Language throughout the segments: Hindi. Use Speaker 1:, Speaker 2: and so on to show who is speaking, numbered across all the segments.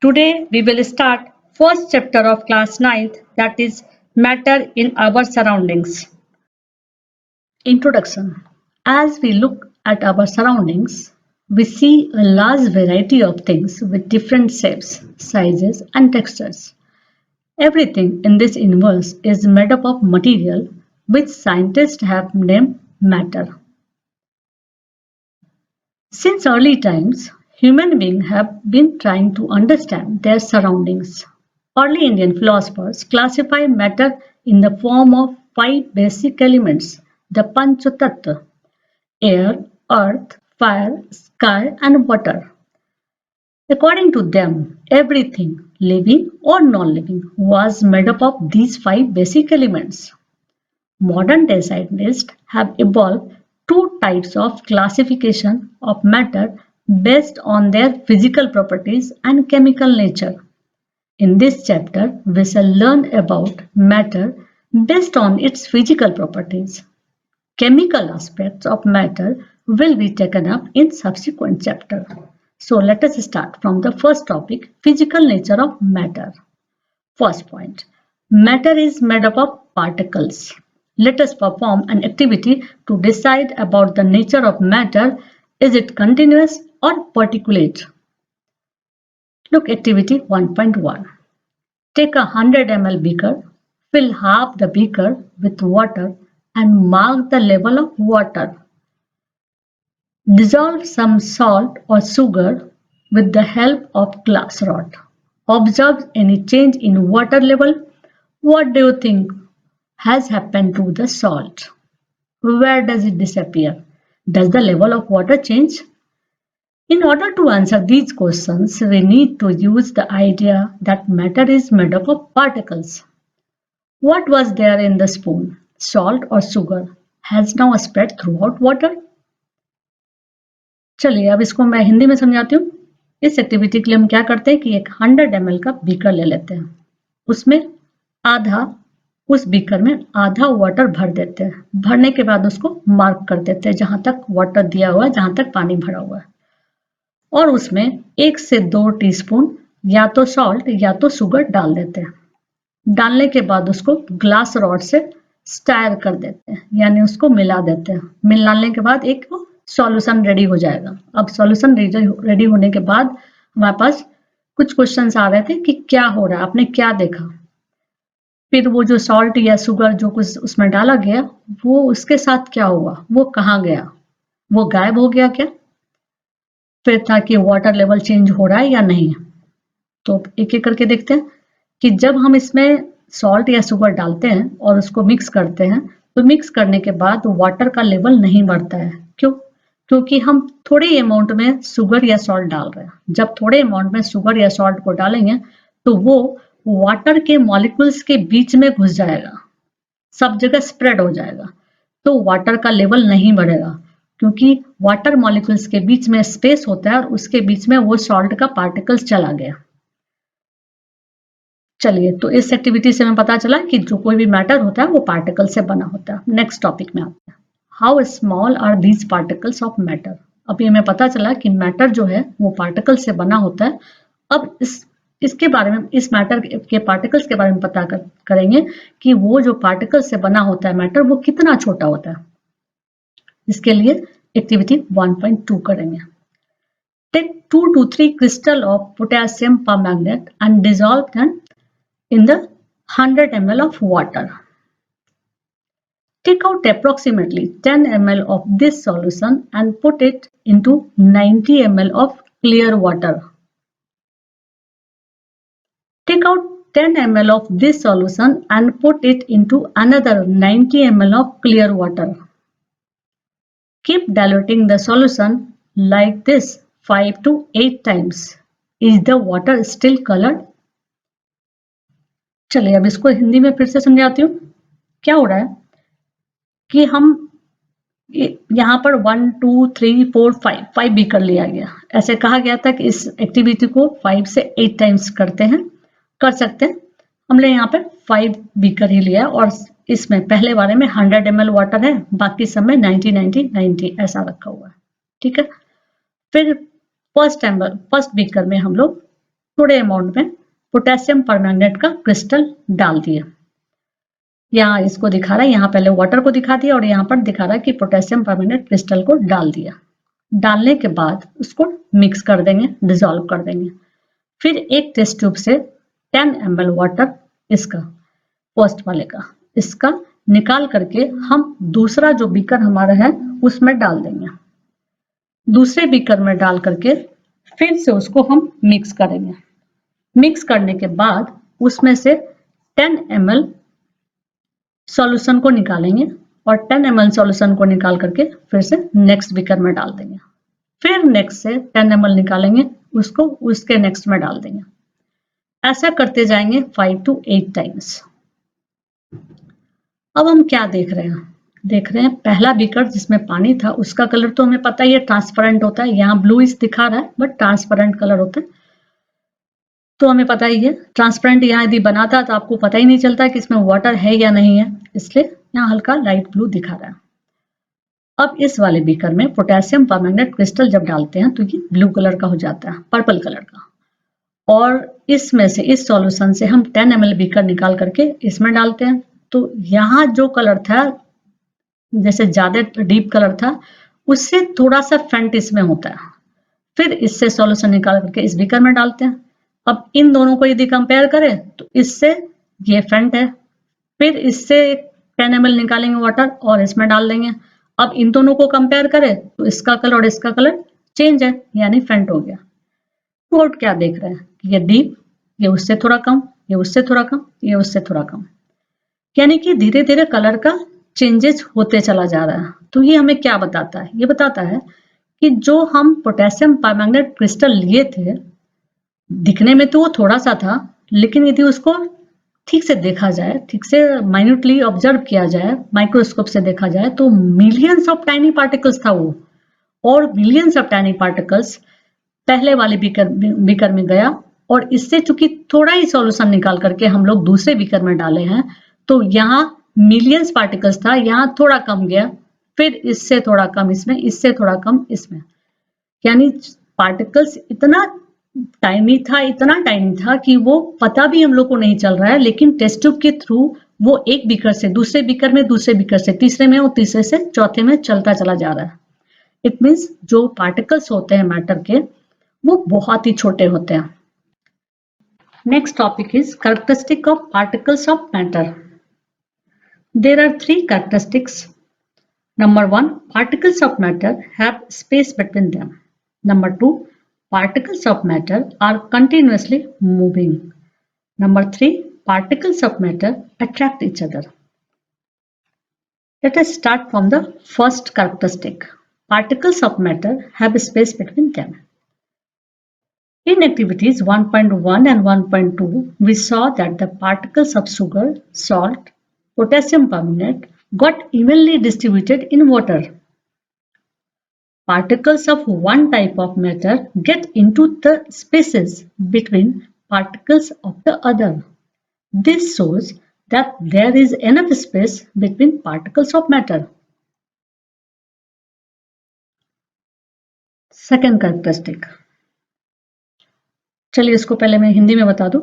Speaker 1: Today we will start first chapter of class 9th, that is matter in our surroundings. Introduction. As we look at our surroundings, we see a large variety of things with different shapes, sizes and textures. Everything in this universe is made up of material which scientists have named matter. Since early times, human beings have been trying to understand their surroundings. Early Indian philosophers classified matter in the form of five basic elements, the Panchatattva: air, earth, fire, sky, and water. According to them, everything, living or non-living, was made up of these five basic elements. Modern day scientists have evolved two types of classification of matter based on their physical properties and chemical nature. In this chapter, we shall learn about matter based on its physical properties. Chemical aspects of matter will be taken up in subsequent chapter. So let us start from the first topic, physical nature of matter. First point, matter is made up of particles. Let us perform an activity to decide about the nature of matter. Is it continuous or particulate? Look, activity 1.1. Take a 100 ml beaker, fill half the beaker with water and mark the level of water. Dissolve some salt or sugar with the help of glass rod. Observe any change in water level. What do you think has happened to the salt? Where does it disappear? Does the level of water change? In order to answer these questions, we need to use the idea that matter is made up of particles. What was there in the spoon, salt or sugar, has now spread throughout water? चलिए अब इसको मैं हिंदी में समझाती हूँ। इस एक्टिविटी के लिए हम क्या करते हैं कि एक 100 ml का बीकर ले लेते हैं, उसमें आधा, उस बीकर में आधा वाटर भर देते हैं। भरने के बाद उसको मार्क कर देते हैं जहां तक वाटर दिया हुआ है, जहां तक पानी भरा हुआ है, और उसमें 1 से 2 टीस्पून या तो सॉल्ट या तो शुगर डाल देते हैं। डालने के बाद उसको ग्लास रॉड से स्टायर कर देते हैं, यानी उसको मिला देते हैं। मिलाने के बाद एक सॉल्यूशन रेडी हो जाएगा। अब सॉल्यूशन रेडी होने के बाद हमारे पास कुछ क्वेश्चंस आ रहे थे कि क्या हो रहा है, आपने क्या देखा। फिर वो जो सॉल्ट या शुगर जो कुछ उसमें डाला गया, वो उसके साथ क्या हुआ, वो कहाँ गया, वो गायब हो गया क्या। फिर था कि वाटर लेवल चेंज हो रहा है या नहीं। तो एक एक करके देखते हैं कि जब हम इसमें सॉल्ट या शुगर डालते हैं और उसको मिक्स करते हैं, तो मिक्स करने के बाद वाटर का लेवल नहीं बढ़ता है। क्यों? क्योंकि हम थोड़े अमाउंट में शुगर या सॉल्ट डाल रहे हैं। जब थोड़े अमाउंट में शुगर या सॉल्ट को डालेंगे तो वो वाटर के मॉलिक्यूल्स के बीच में घुस जाएगा, सब जगह स्प्रेड हो जाएगा, तो वाटर का लेवल नहीं बढ़ेगा, क्योंकि वाटर मॉलिक्यूल्स के बीच में स्पेस होता है और उसके बीच में वो सॉल्ट का पार्टिकल्स चला गया। चलिए, तो इस एक्टिविटी से हमें पता चला कि जो कोई भी मैटर होता है वो पार्टिकल से बना होता है। नेक्स्ट टॉपिक में आते हैं, how small are these particles of matter. अभी हमें पता चला कि मैटर जो है वो पार्टिकल से बना होता है। अब इसके बारे में, इस मैटर के पार्टिकल्स के बारे में पता करेंगे कि वो जो पार्टिकल से बना होता है मैटर, वो कितना छोटा होता है। इसके लिए एक्टिविटी 1.2 करेंगे। Take 2 to 3 crystal of potassium permanganate and dissolve them in the 100 ml of water. Take out approximately 10 ml of this solution and put it into 90 ml of clear water. Take out 10 ml of this solution and put it into another 90 ml of clear water. Keep diluting the solution like this 5 to 8 times. Is the water still colored? चलिए अब इसको हिंदी में फिर से समझाती हूँ। क्या हो रहा है कि हम यहाँ पर 1 2 3 4 5 बीकर लिया गया। ऐसे कहा गया था कि इस एक्टिविटी को 5 से 8 टाइम्स कर सकते हैं। हमने यहाँ पे 5 बीकर ही लिया और इसमें पहले वाले में 100 ml वाटर है, बाकी सब में 90 90 90 ऐसा रखा हुआ है। ठीक है। फिर फर्स्ट बीकर में हम लोग थोड़े अमाउंट में पोटेशियम परमैंगनेट का क्रिस्टल डाल दिया। यहाँ इसको दिखा रहा है, यहाँ पहले वाटर को दिखा दिया और यहाँ पर दिखा रहा है कि पोटेशियम परमैंगनेट क्रिस्टल को डाल दिया। डालने के बाद उसको मिक्स कर देंगे, डिसॉल्व कर देंगे। फिर एक टेस्ट ट्यूब से 10 ml वाटर, इसका फर्स्ट वाले का, इसका निकाल करके हम दूसरा जो बीकर हमारा है उसमें डाल देंगे। दूसरे बीकर में डाल करके फिर से उसको हम मिक्स करेंगे। मिक्स करने के बाद उसमें से 10 ml सॉल्यूशन को निकालेंगे और 10 ml सॉल्यूशन को निकाल करके फिर से नेक्स्ट बीकर में डाल देंगे। फिर नेक्स्ट से 10 ml निकालेंगे, उसको उसके नेक्स्ट में डाल देंगे। ऐसा करते जाएंगे 5 to 8 टाइम्स। अब हम क्या देख रहे हैं? देख रहे हैं पहला बीकर जिसमें पानी था उसका कलर तो हमें पता ही है, ट्रांसपेरेंट होता है। यहाँ ब्लूइश दिखा रहा है बट ट्रांसपेरेंट कलर होता है, तो हमें पता ही है। ट्रांसपेरेंट यहाँ यदि बनाता तो आपको पता ही नहीं चलता कि इसमें वाटर है या नहीं है, इसलिए यहाँ हल्का लाइट ब्लू दिखा रहा है। अब इस वाले बीकर में पोटेशियम परमैंगनेट क्रिस्टल जब डालते हैं तो ये ब्लू कलर का हो जाता है, पर्पल कलर का। और इसमें से, इस सॉल्यूशन से हम 10 ml बीकर निकाल करके इसमें डालते हैं। तो यहाँ जो कलर था, जैसे ज्यादा डीप कलर था, उससे थोड़ा सा फेंट इसमें होता है। फिर इससे सॉल्यूशन निकाल करके इस बीकर में डालते हैं। अब इन दोनों को यदि कंपेयर करें तो इससे ये फेंट है, फिर इससे 10 ml निकालेंगे वाटर और इसमें डाल देंगे। अब इन दोनों को कंपेयर करें तो इसका कलर और इसका कलर चेंज है, यानी फेंट हो गया। तो आप क्या देख रहे हैं? ये डीप, ये उससे थोड़ा कम, ये उससे थोड़ा कम, ये उससे थोड़ा कम, यानी कि धीरे धीरे कलर का चेंजेस होते चला जा रहा है। तो ये हमें क्या बताता है? ये बताता है कि जो हम पोटेशियम परमैंगनेट क्रिस्टल लिए थे, दिखने में तो वो थोड़ा सा था, लेकिन यदि उसको ठीक से देखा जाए, ठीक से माइन्यूटली ऑब्जर्व किया जाए, माइक्रोस्कोप से देखा जाए, तो मिलियंस ऑफ टाइनी पार्टिकल्स था वो। और मिलियंस ऑफ टाइनी पार्टिकल्स पहले वाले बीकर में गया और इससे चूंकि थोड़ा ही सॉल्यूशन निकाल करके हम लोग दूसरे बीकर में डाले हैं, तो यहाँ मिलियंस पार्टिकल्स था, यहाँ थोड़ा कम गया, फिर इससे थोड़ा कम इसमें, इससे थोड़ा कम इसमें, यानी पार्टिकल्स इतना टाइनी था, इतना टाइनी था कि वो पता भी हम लोग को नहीं चल रहा है, लेकिन टेस्ट ट्यूब के थ्रू वो एक बीकर से दूसरे बीकर में, दूसरे बीकर से तीसरे में और तीसरे से चौथे में चलता चला जा रहा है। इट मीन्स जो पार्टिकल्स होते हैं मैटर के, वो बहुत ही छोटे होते हैं। Next topic is characteristic of particles of matter. There are 3 characteristics. Number 1, particles of matter have space between them. Number 2, particles of matter are continuously moving. Number 3, particles of matter attract each other. Let us start from the first characteristic. Particles of matter have space between them. In activities 1.1 and 1.2, we saw that the particles of sugar, salt, potassium permanganate got evenly distributed in water. Particles of one type of matter get into the spaces between particles of the other. This shows that there is enough space between particles of matter. Second characteristic. चलिए इसको पहले मैं हिंदी में बता दूं।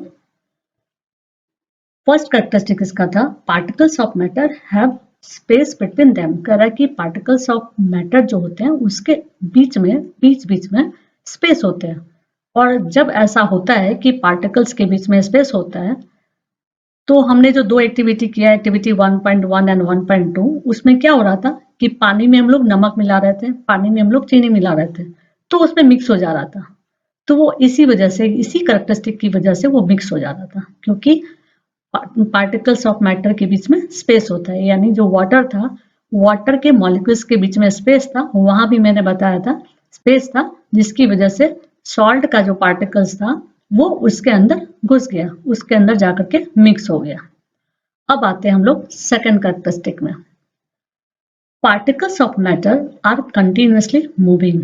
Speaker 1: फर्स्ट कैरेक्टरिस्टिक इसका था particles of matter have space between them. कह रहा है कि पार्टिकल्स ऑफ मैटर जो होते हैं उसके बीच में स्पेस होते हैं। और जब ऐसा होता है कि पार्टिकल्स के बीच में स्पेस होता है, तो हमने जो 2 एक्टिविटी किया, एक्टिविटी 1.1 एंड 1.2, उसमें क्या हो रहा था कि पानी में हम लोग नमक मिला रहे थे, पानी में हम लोग चीनी मिला रहे थे, तो उसमें मिक्स हो जा रहा था। तो वो इसी वजह से, इसी कैरेक्टरिस्टिक की वजह से वो मिक्स हो जा रहा था, क्योंकि पार्टिकल्स ऑफ मैटर के बीच में स्पेस होता है। यानी जो वाटर था, वाटर के मॉलिक्यूल्स के बीच में स्पेस था, वहां भी मैंने बताया था स्पेस था, जिसकी वजह से सॉल्ट का जो पार्टिकल्स था वो उसके अंदर घुस गया, उसके अंदर जाकर के मिक्स हो गया। अब आते हैं हम लोग सेकेंड कैरेक्टरिस्टिक में। Particles of matter are continuously moving.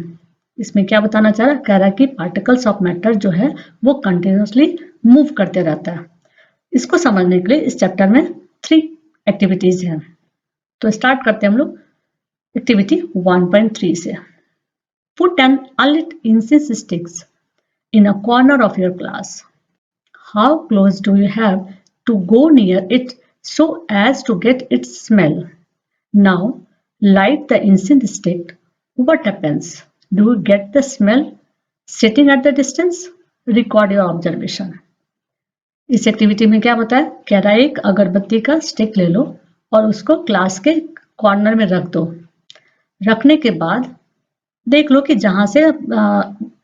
Speaker 1: इसमें क्या बताना चाह रहा है? कह रहा है कि पार्टिकल्स ऑफ मैटर जो है वो कंटिन्यूअसली मूव करते रहता है। इसको समझने के लिए इस चैप्टर में 3 एक्टिविटीज हैं। तो स्टार्ट करते हैं हम लोग एक्टिविटी 1.3 से। Put an unlit incense sticks in a corner of your class. How close do you have to go near it so as to get its smell? Now, light the incense stick. What happens? Do you get the smell sitting at the distance? Record your observation. इस एक्टिविटी में क्या बताया? कह रहा है एक अगरबत्ती का स्टिक ले लो और उसको क्लास के कॉर्नर में रख दो। रखने के बाद देख लो कि जहां से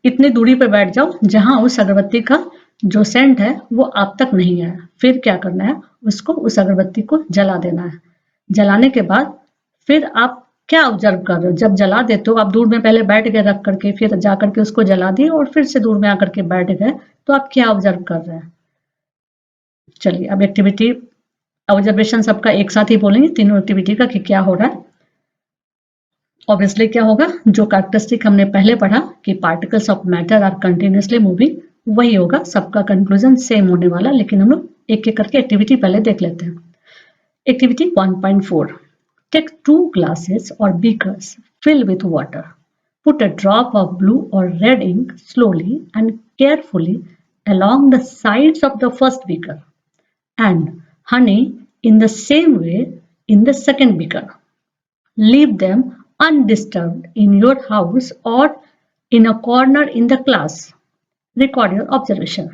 Speaker 1: इतनी दूरी पे बैठ जाओ जहां उस अगरबत्ती का जो सेंट है वो आप तक नहीं आया। फिर क्या करना है? उसको उस अगरबत्ती को जला देना है। जलाने के बाद फिर आप क्या ऑब्जर्व कर रहे हो? जब जला देते हो आप दूर में पहले बैठ गए रख करके, फिर जा करके उसको जला दिए और फिर से दूर में आकर के बैठ गए, तो आप क्या ऑब्जर्व कर रहे हैं? चलिए अब एक्टिविटी ऑब्जर्वेशन सबका एक साथ ही बोलेंगे, तीनों एक्टिविटी का कि क्या हो रहा है। ऑब्वियसली क्या होगा? जो कैरेक्टरिस्टिक हमने पहले पढ़ा कि particles of matter are continuously moving, वही होगा। सबका कंक्लूजन सेम होने वाला, लेकिन हम लोग एक एक करके एक्टिविटी पहले देख लेते हैं। Activity 1.4, take 2 glasses or beakers filled with water. Put a drop of blue or red ink slowly and carefully along the sides of the first beaker, and honey in the same way in the second beaker. Leave them undisturbed in your house or in a corner in the class. Record your observation.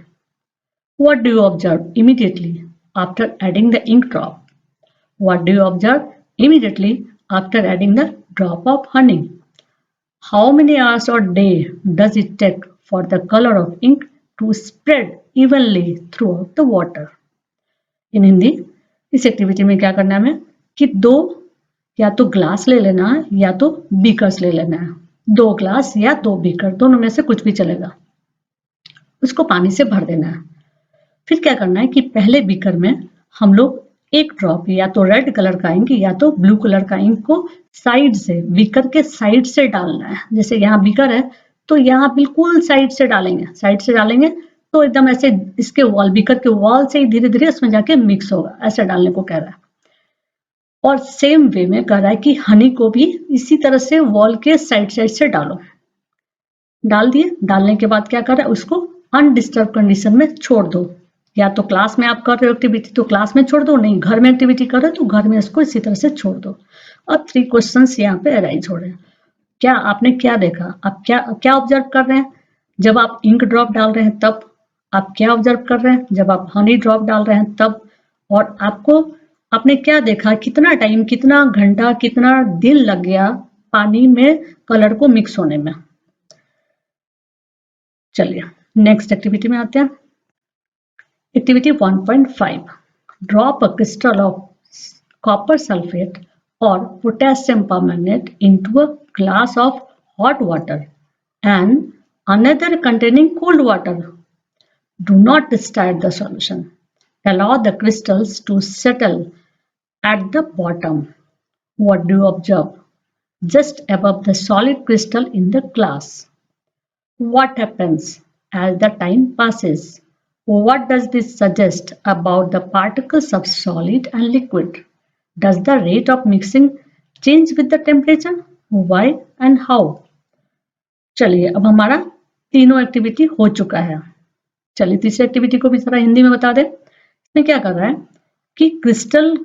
Speaker 1: What do you observe immediately after adding the ink drop? What do you observe immediately after adding the drop of honey? How many hours or day does it take for the color of ink to spread evenly throughout the water? इन हिंदी, इस एक्टिविटी में क्या करना है हमें कि दो या तो ग्लास ले लेना है या तो बीकर्स ले लेना है। 2 ग्लास या 2 बीकर, दोनों में से कुछ भी चलेगा। उसको पानी से भर देना है। फिर क्या करना है कि पहले बीकर में हम लोग एक ड्रॉप या तो रेड कलर का इंक या तो ब्लू कलर का इंक को साइड से, बीकर के साइड से डालना है। जैसे यहाँ बीकर है तो यहाँ बिल्कुल साइड से डालेंगे। साइड से डालेंगे तो एकदम ऐसे इसके वॉल, बीकर के वॉल से ही धीरे धीरे इसमें जाके मिक्स होगा, ऐसे डालने को कह रहा है। और सेम वे में कह रहा है कि हनी को भी इसी तरह से वॉल के साइड साइड से डालो। डाल दिए। डालने के बाद क्या कर रहा है? उसको अनडिस्टर्ब कंडीशन में छोड़ दो। या तो क्लास में आप कर रहे हो एक्टिविटी तो क्लास में छोड़ दो, नहीं घर में एक्टिविटी कर रहे हो तो घर में इसको इसी तरह से छोड़ दो। अब 3 क्वेश्चंस यहाँ पे अराइज हो रहे हैं। क्या आपने क्या देखा? आप क्या ऑब्जर्व कर रहे हैं? जब आप इंक ड्रॉप डाल रहे हैं तब आप क्या ऑब्जर्व कर रहे हैं? जब आप हनी ड्रॉप डाल रहे हैं तब। और आपने क्या देखा? कितना टाइम, कितना घंटा, कितना दिन लग गया पानी में कलर को मिक्स होने में? चलिए नेक्स्ट एक्टिविटी में आते हैं। Activity 1.5, drop a crystal of copper sulphate और potassium permanganate into a glass of hot water and another containing cold water. Do not stir the solution. Allow the crystals to settle at the bottom. What do you observe? Just above the solid crystal in the glass. What happens as the time passes? What does this suggest about the particles of solid and liquid? Does the rate of mixing change with the temperature? Why and how? चलिए अब हमारा तीनों एक्टिविटी हो चुका है। चलिए तीसरी एक्टिविटी को भी जरा हिंदी में बता दें। इसमें क्या कर रहा है कि क्रिस्टल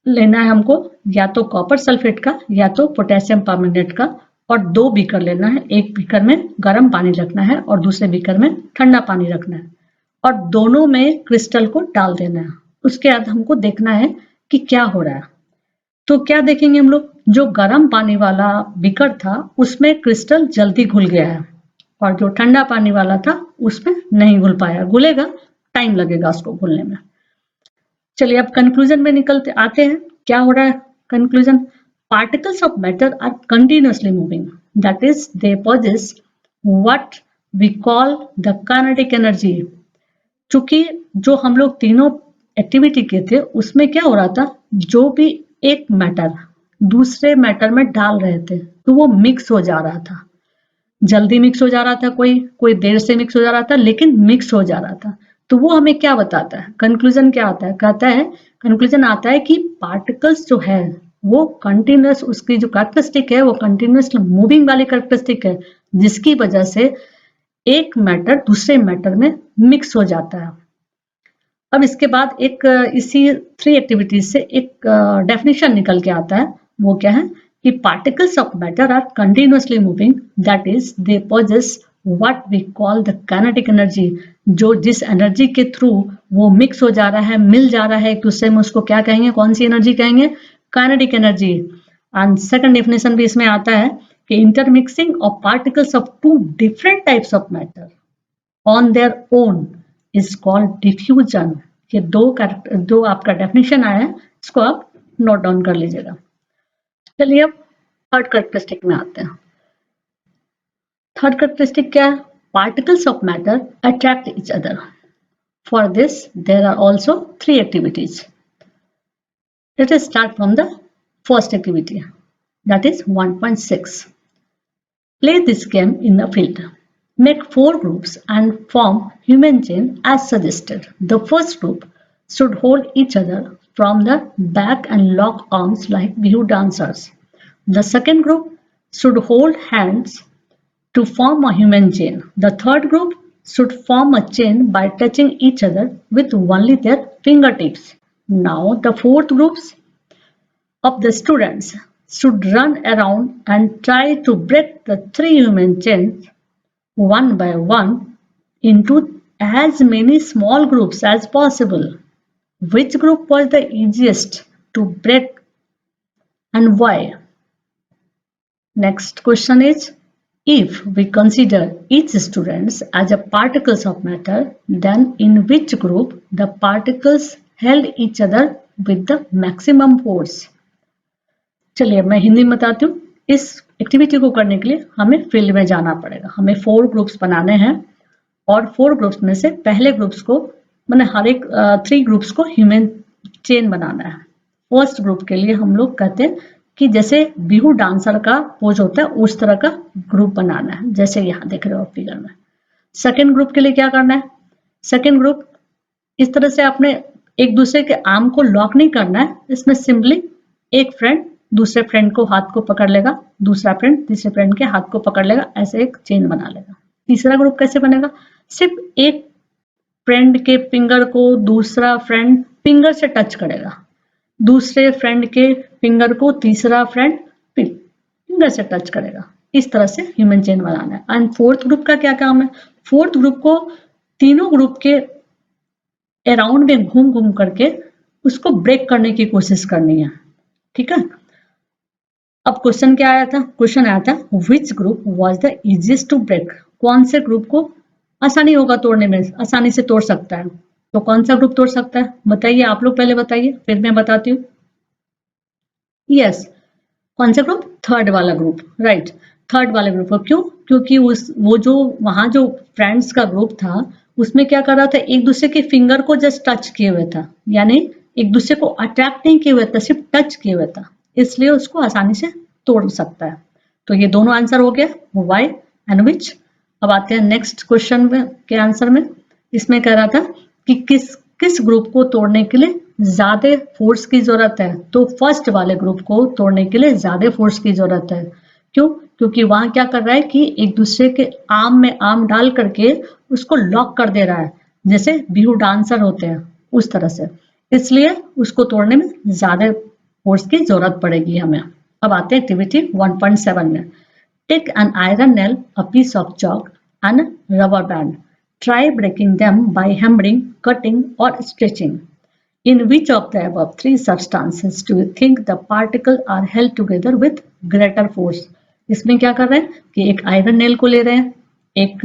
Speaker 1: लेना है हमको, या तो कॉपर सल्फेट का या तो पोटेशियम परमैंगनेट का, और 2 बीकर लेना है। एक बीकर में गर्म पानी रखना है और दूसरे बीकर में ठंडा पानी रखना है और दोनों में क्रिस्टल को डाल देना है। उसके बाद हमको देखना है कि क्या हो रहा है। तो क्या देखेंगे हम लोग? जो गर्म पानी वाला बीकर था उसमें क्रिस्टल जल्दी घुल गया है और जो ठंडा पानी वाला था उसमें नहीं घुल पाया। घुलेगा, टाइम लगेगा उसको घुलने में। चलिए अब कंक्लूजन में निकलते आते हैं। क्या हो रहा है conclusion? Particles of matter are continuously moving, that is they possess what we call the kinetic energy. चूंकि जो हम लोग तीनों एक्टिविटी के थे उसमें क्या हो रहा था, जो भी एक मैटर दूसरे मैटर में डाल रहे थे तो वो मिक्स हो जा रहा था। जल्दी मिक्स हो जा रहा था, कोई देर से मिक्स हो जा रहा था, लेकिन मिक्स हो जा रहा था। तो वो हमें क्या बताता है? कंक्लूजन क्या आता है? कहता है कंक्लूजन आता है कि पार्टिकल्स जो है वो कंटिन्यूअस, उसकी जो कैरेक्टरिस्टिक है वो कंटिन्यूअस मूविंग वाली कैरेक्टरिस्टिक है, जिसकी वजह से एक मैटर दूसरे मैटर में मिक्स हो जाता है। अब इसके बाद एक इसी 3 एक्टिविटीज से एक डेफिनेशन निकल के आता है, वो क्या है कि particles of matter are continuously moving, that is they possess what we call the kinetic energy, जो जिस एनर्जी के थ्रू वो मिक्स हो जा रहा है, मिल जा रहा है एक दूसरे में, उसको क्या कहेंगे, कौन सी एनर्जी कहेंगे, kinetic energy. And second definition भी इसमें आता है कि intermixing of particles of 2 different types of matter on their own is called diffusion. ये दो आपका डेफिनेशन आया है, इसको आप नोट डाउन कर लीजिएगा। चलिए अब थर्ड कैरेक्टरिस्टिक में आते हैं। थर्ड कैरेक्टरिस्टिक क्या है, particles of matter attract each other. For this there are also 3 activities. Let us start from the first activity, that is 1.6. Play this game in the field. Make 4 groups and form human chain as suggested. The first group should hold each other from the back and lock arms like Bihu dancers. The second group should hold hands to form a human chain. The third group should form a chain by touching each other with only their fingertips. Now the fourth groups of the students should run around and try to break the 3 human chains one by one into as many small groups as possible. Which group was the easiest to break and why? Next question is, if we consider each student as a particles of matter, then in which group the particles held each other with the maximum force? चलिए मैं हिंदी में बताती हूँ। इस एक्टिविटी को करने के लिए हमें फील्ड में जाना पड़ेगा। हमें 4 ग्रुप्स बनाने हैं और 4 ग्रुप्स में से पहले ग्रुप्स को मैंने हर एक 3 ग्रुप्स को ह्यूमन चेन बनाना है। फर्स्ट ग्रुप के लिए हम लोग कहते हैं कि जैसे बिहू डांसर का पोज होता है उस तरह का ग्रुप बनाना है, जैसे यहाँ देख रहे हो फिगर में। सेकेंड ग्रुप के लिए क्या करना है, सेकेंड ग्रुप इस तरह से अपने एक दूसरे के आर्म को लॉक नहीं करना है, इसमें सिंपली एक फ्रेंड दूसरे फ्रेंड को हाथ को पकड़ लेगा, दूसरा फ्रेंड तीसरे फ्रेंड के हाथ को पकड़ लेगा, ऐसे एक चेन बना लेगा। तीसरा ग्रुप कैसे बनेगा, सिर्फ एक फ्रेंड के फिंगर को दूसरा फ्रेंड फिंगर से टच करेगा, दूसरे फ्रेंड के फिंगर को तीसरा फ्रेंड फिंगर से टच करेगा। इस तरह से ह्यूमन चेन बनाना है। एंड फोर्थ ग्रुप का क्या काम है, फोर्थ ग्रुप को तीनों ग्रुप के अराउंड में घूम घूम करके उसको ब्रेक करने की कोशिश करनी है। ठीक है, अब क्वेश्चन क्या आया था, क्वेश्चन आया था which group was the easiest to break, कौन से ग्रुप को आसानी होगा तोड़ने में, आसानी से तोड़ सकता है, तो कौन सा ग्रुप तोड़ सकता है बताइए, आप लोग पहले बताइए फिर मैं बताती हूँ। यस, कौन सा ग्रुप, थर्ड वाला ग्रुप, राइट, थर्ड वाले ग्रुप को। क्यों, क्योंकि वो जो वहां जो फ्रेंड्स का ग्रुप था उसमें क्या कर रहा था, एक दूसरे के फिंगर को जस्ट टच किए हुए था, यानी एक दूसरे को अट्रैक्ट नहीं किए हुए था, सिर्फ टच किए हुए था, इसलिए उसको आसानी से तोड़ सकता है। तो ये दोनों आंसर हो गया, व्हाई एंड विच। अब आते हैं नेक्स्ट क्वेश्चन में के आंसर में। इसमें कह रहा था कि किस ग्रुप को तोड़ने के लिए ज्यादा फोर्स की जरूरत है, तो फर्स्ट वाले ग्रुप को तोड़ने के लिए ज्यादा फोर्स की जरूरत है। क्यों, क्योंकि वहां क्या कर रहा है कि एक दूसरे के आर्म में आर्म डाल करके उसको लॉक कर दे रहा है, जैसे बिहू डांसर होते हैं उस तरह से, इसलिए उसको तोड़ने में ज्यादा फोर्स की जरूरत पड़ेगी हमें। अब आते हैं एक्टिविटी 1.7 में। Take an iron nail, a piece of chalk and rubber band, try breaking them by hammering, cutting or stretching. In which of the above 3 substances do you think the particles are held together with greater force? इसमें क्या कर रहे हैं कि एक आयरन नेल को ले रहे हैं, एक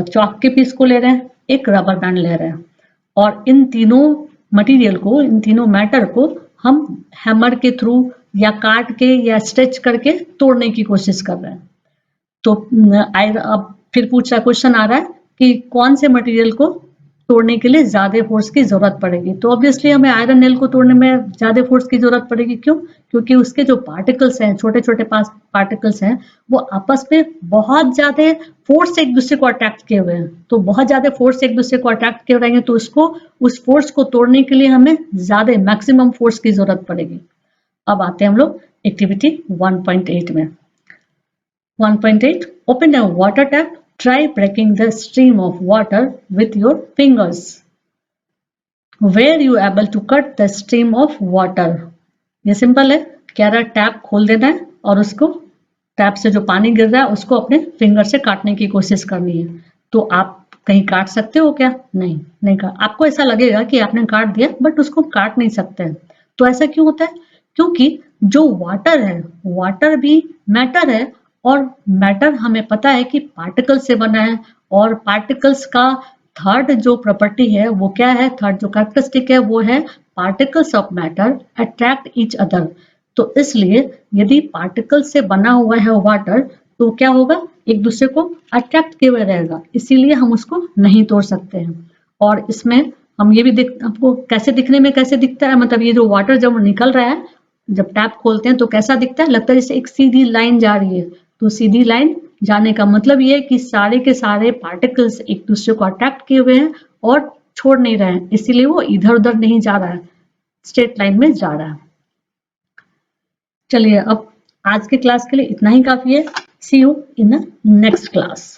Speaker 1: चॉक के पीस को ले रहे हैं, एक रबर बैंड ले रहे हैं, और इन तीनों मटेरियल को, इन तीनों मैटर को हम हैमर के थ्रू या काट के या स्ट्रेच करके तोड़ने की कोशिश कर रहे हैं। तो अब फिर पूछा क्वेश्चन आ रहा है कि कौन से मटेरियल को तोड़ने के लिए ज्यादा फोर्स की जरूरत पड़ेगी, तो ऑब्वियसली हमें आयरन नेल को तोड़ने में ज्यादा फोर्स की जरूरत पड़ेगी। क्यों, क्योंकि उसके जो पार्टिकल्स हैं, छोटे छोटे पार्टिकल्स हैं, वो आपस में बहुत ज्यादा फोर्स से एक दूसरे को अट्रैक्ट किए हुए हैं, तो बहुत ज्यादा फोर्स से एक दूसरे को अट्रैक्ट किए रहेंगे, तो उसको उस फोर्स को तोड़ने के लिए हमें ज्यादा मैक्सिमम फोर्स की जरूरत पड़ेगी। अब आते हैं हम लोग एक्टिविटी 1.8 में। 1.8, open a water tap, try breaking the stream of water with your fingers. Were you able to cut the stream of water. ये सिंपल है, कह रहा है टैप खोल देना है और उसको टैप से जो पानी गिर रहा है उसको अपने फिंगर से काटने की कोशिश करनी है। तो आप कहीं काट सकते हो क्या? नहीं, नहीं काट। आपको ऐसा लगेगा कि आपने काट दिया, बट उसको काट नहीं सकते हैं। तो ऐसा क्यों होता है? क्योंकि जो वाटर है, वाटर भी मैटर है, और मैटर हमें पता है कि पार्टिकल से बना है, और पार्टिकल्स का थर्ड जो प्रॉपर्टी है वो क्या है? थर्ड जो कैरेक्टरिस्टिक है वो है particles of matter attract each other. तो इसलिए यदि पार्टिकल से बना हुआ है वाटर, तो क्या होगा? एक दूसरे को अट्रैक्ट किए हुए रहेगा, इसीलिए हम उसको नहीं तोड़ सकते हैं। और इसमें हम ये भी देख, आपको कैसे दिखने में कैसे दिखता है, मतलब ये जो वाटर जब निकल रहा है, जब टैप खोलते हैं तो कैसा दिखता है? लगता है जैसे एक सीधी लाइन जा रही है। तो सीधी लाइन जाने का मतलब ये है कि सारे के सारे पार्टिकल्स एक दूसरे को अट्रैक्ट किए हुए हैं और छोड़ नहीं रहे हैं, इसीलिए वो इधर उधर नहीं जा रहा है, स्ट्रेट लाइन में जा रहा है। चलिए, अब आज के क्लास के लिए इतना ही काफी है। See you in the next class.